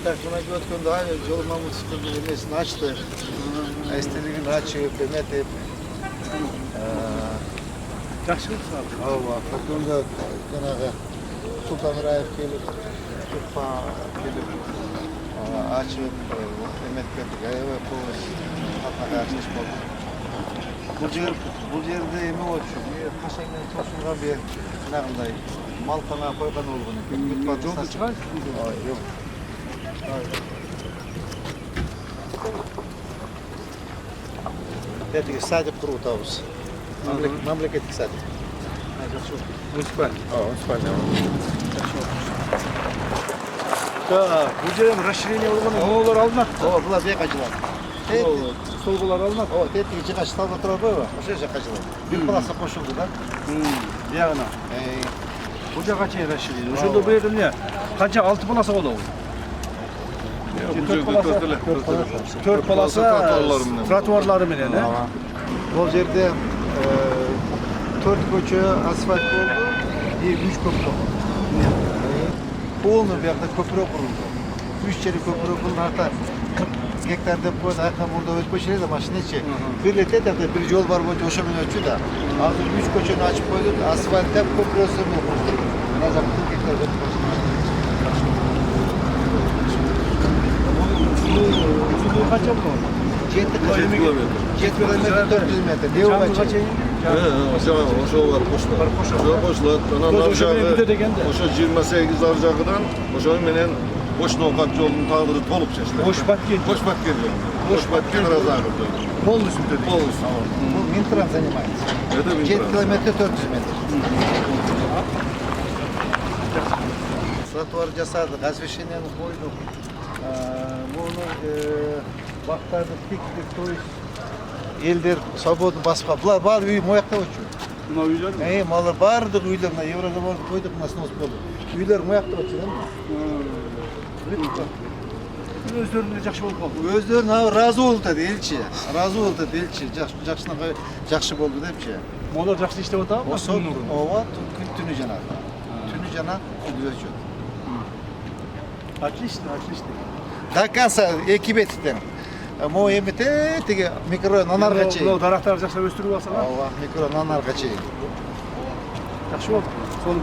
Taksim'e götürdü, yol Mahmut mesini açtı. İstediğini açıp, demetip. Yaxşılık sağ ol. Allah, Fakir'de kınağı Sultan Raif gelip, Türkpa gelip, açıp, demet götürdü. Evet, bu hatına açmış oldu. Bu yerde yemek olsun. Kaşayla tosunga bir kınağınday. Mal kana koygan olduğunu. Жолды чыгар. Yok. Этих садик круто авыз. Мамлекеттик садик. Муниципальный. Муниципальный. Так, bu жерден расширение болгондо моолор алынат. Була бек ажылат. Столбулар алынат. Тетиги жыгач талда тура койбу? Ошол жака ажылат. Бир полоса кошулду да. Биягына. Bu жака чейин расширение. Ошондо бул жерде эмне? Канча 6 полоса болобу? Төрт полоса тротуарлары менен, Бул жерде 4 көчө асфальт болду, 3 көпүрө. Полный биякта көпүрө курулду. 3 жери көпүрө курулду, арта 40 гектар деп койду, айкан мурда өтпөчү эле машинечи. Бир лете деп бир жол бар болчу, ошо менен өтчү да. Азыр 3 көчөнү ачып койдук, асфальт деп көпүрөсүн курдук. Мына жак 40 гектар өтүп Uzunluğu kaç yapma? 7 kilometre. 400 metre. Devamlı kaç? Oşo var koşular. Koşular. Oşo 28 arjağıdan oşo menen Boşnokat yolunun tağdırı tolup çeşitli. Boşbatken. Boşbatken yolu. Boşbatken Razağır'da. Полностью dedi. Полностью. Bu Mintraf занимается. Это 7 kilometre 400 metre. Тротуар жасадык, освещениени койдук. Муну бактарды тиктик, то есть элдер свободу баска. Булар баары үй моякта болчу. Мына үйлер? Малар баардык үйлер мына Евродоморду койдук, мына снос болду. Үйлер моякта болчу да. Өздөрүнө жакшы болуп калды. Өздөрүнө ыраазы болду да элчи. Ыраазы болду да элчи. Жакшы болду депчи. Молар жакшы иштеп атабы? Ооба, түнү жанат. Түнү жанат, күндүз өчөт. Отлично. До конца эки беттен. Могу эмете тиги микро нанарга чейин. Бул дарактарды жакшылап өстүрүп алсаңар. Ооба, микро нанарга чейин. Жакшы болду. Сонун.